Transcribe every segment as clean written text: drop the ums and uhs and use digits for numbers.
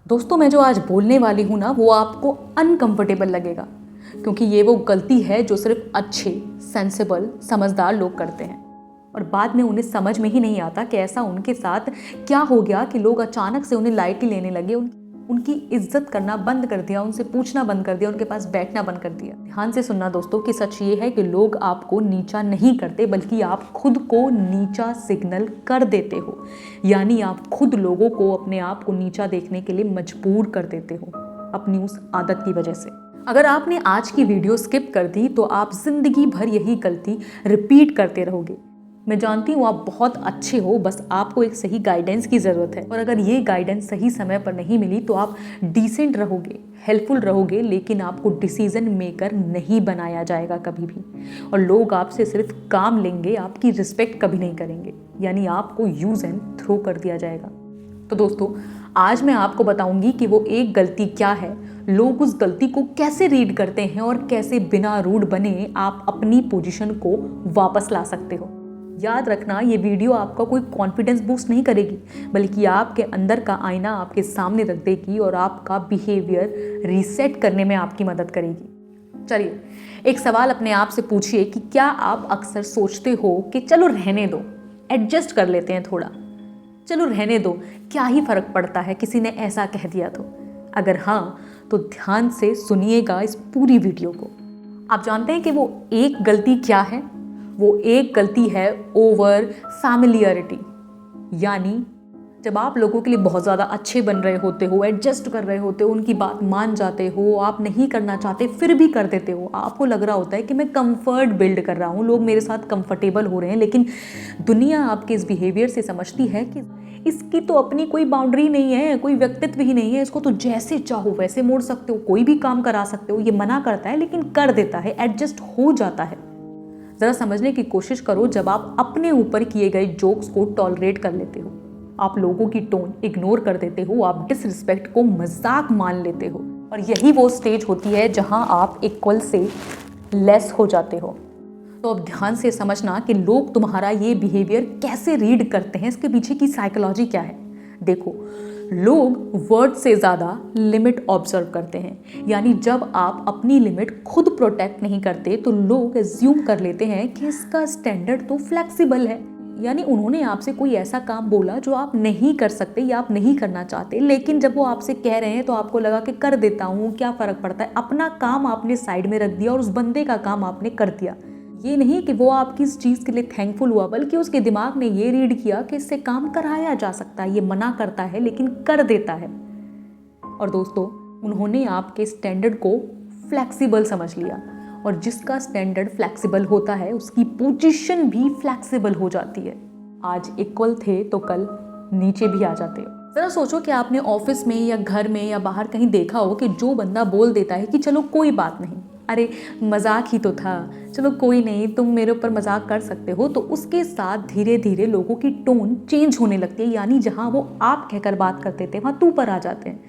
दोस्तों, मैं जो आज बोलने वाली हूँ ना, वो आपको अनकंफर्टेबल लगेगा, क्योंकि ये वो गलती है जो सिर्फ अच्छे, सेंसिबल, समझदार लोग करते हैं और बाद में उन्हें समझ में ही नहीं आता कि ऐसा उनके साथ क्या हो गया कि लोग अचानक से उन्हें लाइटली लेने लगे, उनकी इज्जत करना बंद कर दिया, उनसे पूछना बंद कर दिया, उनके पास बैठना बंद कर दिया। ध्यान से सुनना दोस्तों कि सच ये है कि लोग आपको नीचा नहीं करते, बल्कि आप खुद को नीचा सिग्नल कर देते हो। यानी आप खुद लोगों को अपने आप को नीचा देखने के लिए मजबूर कर देते हो अपनी उस आदत की वजह से। अगर आपने आज की वीडियो स्किप कर दी तो आप जिंदगी भर यही गलती रिपीट करते रहोगे। मैं जानती हूँ आप बहुत अच्छे हो, बस आपको एक सही गाइडेंस की ज़रूरत है, और अगर ये गाइडेंस सही समय पर नहीं मिली तो आप डिसेंट रहोगे, हेल्पफुल रहोगे, लेकिन आपको डिसीजन मेकर नहीं बनाया जाएगा कभी भी, और लोग आपसे सिर्फ काम लेंगे, आपकी रिस्पेक्ट कभी नहीं करेंगे, यानी आपको यूज़ एंड थ्रो कर दिया जाएगा। तो दोस्तों, आज मैं आपको बताऊंगी कि वो एक गलती क्या है, लोग उस गलती को कैसे रीड करते हैं और कैसे बिना रूड बने आप अपनी पोजीशन को वापस ला सकते हो। याद रखना, ये वीडियो आपका कोई कॉन्फिडेंस बूस्ट नहीं करेगी, बल्कि आपके अंदर का आईना आपके सामने रख देगी और आपका बिहेवियर रीसेट करने में आपकी मदद करेगी। चलिए, एक सवाल अपने आप से पूछिए कि क्या आप अक्सर सोचते हो कि चलो रहने दो, एडजस्ट कर लेते हैं थोड़ा, चलो रहने दो, क्या ही फर्क पड़ता है, किसी ने ऐसा कह दिया तो। अगर हाँ, तो ध्यान से सुनिएगा इस पूरी वीडियो को। आप जानते हैं कि वो एक गलती क्या है? वो एक गलती है ओवर फैमिलियरिटी। यानी जब आप लोगों के लिए बहुत ज़्यादा अच्छे बन रहे होते हो, एडजस्ट कर रहे होते हो, उनकी बात मान जाते हो, आप नहीं करना चाहते फिर भी कर देते हो। आपको लग रहा होता है कि मैं कंफर्ट बिल्ड कर रहा हूँ, लोग मेरे साथ कंफर्टेबल हो रहे हैं, लेकिन दुनिया आपके इस बिहेवियर से समझती है कि इसकी तो अपनी कोई बाउंड्री नहीं है, कोई व्यक्तित्व ही नहीं है, इसको तो जैसे चाहो वैसे मोड़ सकते हो, कोई भी काम करा सकते हो। ये मना करता है लेकिन कर देता है, एडजस्ट हो जाता है। ज़रा समझने की कोशिश करो, जब आप अपने ऊपर किए गए जोक्स को टॉलरेट कर लेते हो, आप लोगों की टोन इग्नोर कर देते हो, आप डिसरिस्पेक्ट को मजाक मान लेते हो, और यही वो स्टेज होती है जहां आप इक्वल से लेस हो जाते हो। तो अब ध्यान से समझना कि लोग तुम्हारा ये बिहेवियर कैसे रीड करते हैं, इसके पीछे की साइकोलॉजी क्या है। देखो, लोग वर्ड से ज़्यादा लिमिट ऑब्जर्व करते हैं। यानी जब आप अपनी लिमिट खुद प्रोटेक्ट नहीं करते तो लोग एज्यूम कर लेते हैं कि इसका स्टैंडर्ड तो फ्लेक्सिबल है। यानी उन्होंने आपसे कोई ऐसा काम बोला जो आप नहीं कर सकते या आप नहीं करना चाहते, लेकिन जब वो आपसे कह रहे हैं तो आपको लगा कि कर देता हूँ, क्या फ़र्क पड़ता है। अपना काम आपने साइड में रख दिया और उस बंदे का काम आपने कर दिया। ये नहीं कि वो आपकी इस चीज़ के लिए थैंकफुल हुआ, बल्कि उसके दिमाग ने ये रीड किया कि इससे काम कराया जा सकता है, ये मना करता है लेकिन कर देता है। और दोस्तों, उन्होंने आपके स्टैंडर्ड को फ्लेक्सिबल समझ लिया, और जिसका स्टैंडर्ड फ्लेक्सिबल होता है उसकी पोजीशन भी फ्लेक्सिबल हो जाती है। आज इक्वल थे तो कल नीचे भी आ जाते हो। ज़रा सोचो कि आपने ऑफिस में या घर में या बाहर कहीं देखा हो कि जो बंदा बोल देता है कि चलो कोई बात नहीं, अरे मजाक ही तो था, चलो कोई नहीं, तुम मेरे ऊपर मजाक कर सकते हो, तो उसके साथ धीरे धीरे लोगों की टोन चेंज होने लगती है। यानी जहाँ वो आप कहकर बात करते थे वहाँ तू पर आ जाते हैं,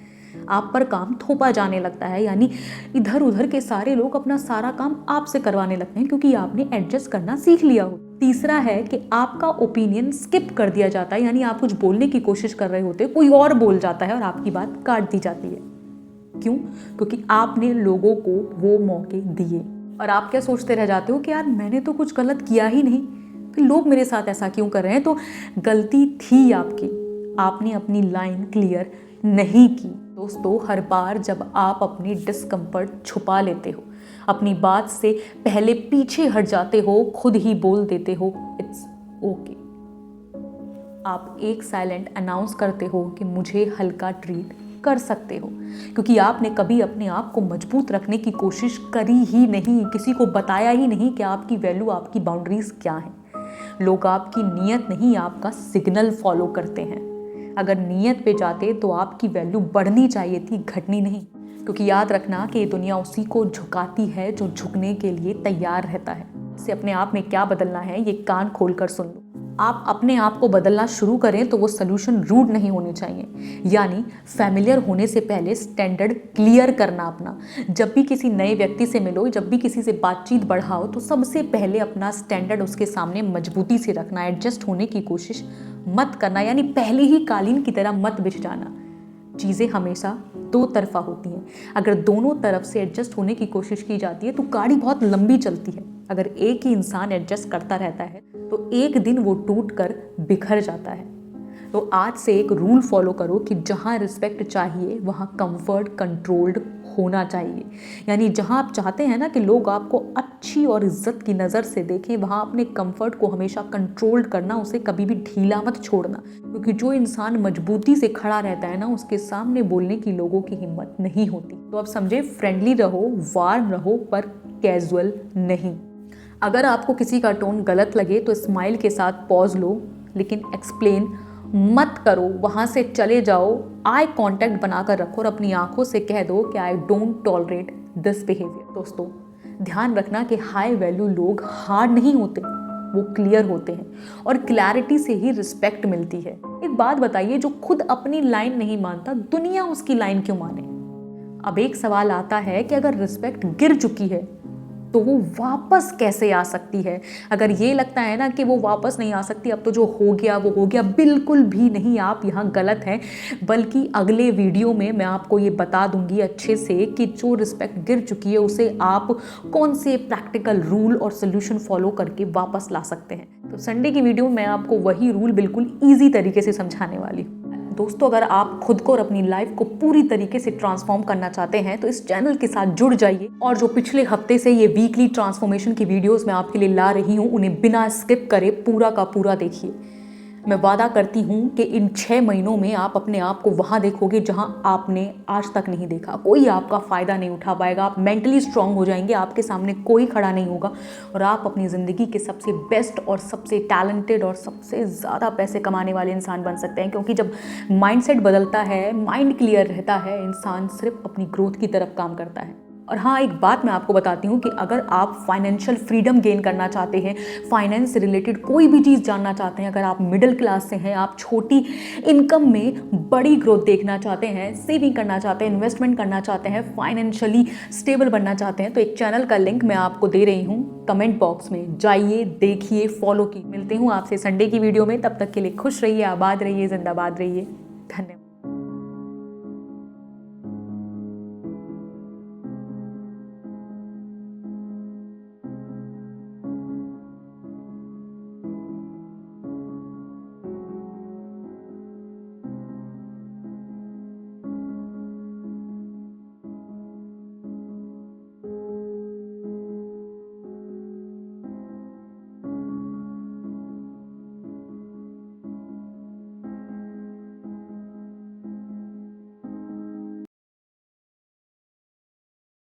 आप पर काम थोपा जाने लगता है। यानी इधर उधर के सारे लोग अपना सारा काम आपसे करवाने लगते हैं, क्योंकि आपने एडजस्ट करना सीख लिया हो। तीसरा है कि आपका ओपिनियन स्किप कर दिया जाता है। यानी आप कुछ बोलने की कोशिश कर रहे होते, कोई और बोल जाता है और आपकी बात काट दी जाती है। क्यों? क्योंकि आपने लोगों को वो मौके दिए, और आप क्या सोचते रह जाते हो कि यार मैंने तो कुछ गलत किया ही नहीं, फिर लोग मेरे साथ ऐसा क्यों कर रहे हैं। तो गलती थी आपकी, आपने अपनी लाइन क्लियर नहीं की। दोस्तों, हर बार जब आप अपनी डिस्कम्फर्ट छुपा लेते हो, अपनी बात से पहले पीछे हट जाते हो, खुद ही बोल देते हो इट्स ओके, आप एक साइलेंट अनाउंस करते हो कि मुझे हल्का ट्रीट कर सकते हो, क्योंकि आपने कभी अपने आप को मजबूत रखने की कोशिश करी ही नहीं, किसी को बताया ही नहीं कि आपकी वैल्यू, आपकी बाउंड्रीज क्या हैं। लोग आपकी नीयत नहीं, आपका सिग्नल फॉलो करते हैं। अगर नीयत पे जाते तो आपकी वैल्यू बढ़नी चाहिए थी, घटनी नहीं। क्योंकि याद रखना कि ये दुनिया उसी को झुकाती है जो झुकने के लिए तैयार रहता है। इससे अपने आप में क्या बदलना है, ये कान खोलकर सुन लो। आप अपने आप को बदलना शुरू करें तो वो सोल्यूशन रूड नहीं होने चाहिए। यानी फैमिलियर होने से पहले स्टैंडर्ड क्लियर करना अपना। जब भी किसी नए व्यक्ति से मिलो, जब भी किसी से बातचीत बढ़ाओ, तो सबसे पहले अपना स्टैंडर्ड उसके सामने मजबूती से रखना। एडजस्ट होने की कोशिश मत करना, यानी पहले ही कालीन की तरह मत बिछ जाना। चीज़ें हमेशा दो तरफा होती हैं। अगर दोनों तरफ से एडजस्ट होने की कोशिश की जाती है तो गाड़ी बहुत लंबी चलती है। अगर एक ही इंसान एडजस्ट करता रहता है तो एक दिन वो टूट कर बिखर जाता है। तो आज से एक रूल फॉलो करो कि जहाँ रिस्पेक्ट चाहिए वहाँ कंफर्ट कंट्रोल्ड होना चाहिए। यानी जहाँ आप चाहते हैं ना कि लोग आपको अच्छी और इज्जत की नज़र से देखें, वहाँ अपने कंफर्ट को हमेशा कंट्रोल्ड करना, उसे कभी भी ढीला मत छोड़ना। क्योंकि जो इंसान मजबूती से खड़ा रहता है ना, उसके सामने बोलने की लोगों की हिम्मत नहीं होती। तो आप समझे, फ्रेंडली रहो, वार्म रहो, पर कैजुअल नहीं। अगर आपको किसी का टोन गलत लगे तो स्माइल के साथ पॉज लो, लेकिन एक्सप्लेन मत करो, वहाँ से चले जाओ। आई कांटेक्ट बनाकर रखो और अपनी आंखों से कह दो कि I don't tolerate this behaviour. दोस्तों, ध्यान रखना कि हाई वैल्यू लोग हार्ड नहीं होते, वो क्लियर होते हैं और क्लैरिटी से ही रिस्पेक्ट मिलती है। एक बात बताइए, जो खुद अपनी लाइन नहीं मानता, दुनिया उसकी लाइन क्यों माने? अब एक सवाल आता है कि अगर रिस्पेक्ट गिर चुकी है तो वो वापस कैसे आ सकती है? अगर ये लगता है ना कि वो वापस नहीं आ सकती, अब तो जो हो गया वो हो गया, बिल्कुल भी नहीं, आप यहाँ गलत हैं। बल्कि अगले वीडियो में मैं आपको ये बता दूंगी अच्छे से कि जो रिस्पेक्ट गिर चुकी है उसे आप कौन से प्रैक्टिकल रूल और सोल्यूशन फॉलो करके वापस ला सकते हैं। तो संडे की वीडियो में मैं आपको वही रूल बिल्कुल ईजी तरीके से समझाने वाली हूँ। दोस्तों, अगर आप खुद को और अपनी लाइफ को पूरी तरीके से ट्रांसफॉर्म करना चाहते हैं तो इस चैनल के साथ जुड़ जाइए और जो पिछले हफ्ते से ये वीकली ट्रांसफॉर्मेशन की वीडियोस मैं आपके लिए ला रही हूँ, उन्हें बिना स्किप करे पूरा का पूरा देखिए। मैं वादा करती हूँ कि इन 6 महीनों में आप अपने आप को वहाँ देखोगे जहाँ आपने आज तक नहीं देखा। कोई आपका फ़ायदा नहीं उठा पाएगा, आप मेंटली स्ट्रांग हो जाएंगे, आपके सामने कोई खड़ा नहीं होगा और आप अपनी ज़िंदगी के सबसे बेस्ट और सबसे टैलेंटेड और सबसे ज़्यादा पैसे कमाने वाले इंसान बन सकते हैं। क्योंकि जब माइंडसेट बदलता है, माइंड क्लियर रहता है, इंसान सिर्फ अपनी ग्रोथ की तरफ काम करता है। और हाँ, एक बात मैं आपको बताती हूँ कि अगर आप फाइनेंशियल फ्रीडम गेन करना चाहते हैं, फाइनेंस से रिलेटेड कोई भी चीज़ जानना चाहते हैं, अगर आप मिडिल क्लास से हैं, आप छोटी इनकम में बड़ी ग्रोथ देखना चाहते हैं, सेविंग करना चाहते हैं, इन्वेस्टमेंट करना चाहते हैं, फाइनेंशियली स्टेबल बनना चाहते हैं, तो एक चैनल का लिंक मैं आपको दे रही हूँ कमेंट बॉक्स में। जाइए, देखिए, फॉलो की। मिलते हूँ आपसे संडे की वीडियो में। तब तक के लिए खुश रहिए, आबाद रहिए, जिंदाबाद रहिए। धन्यवाद।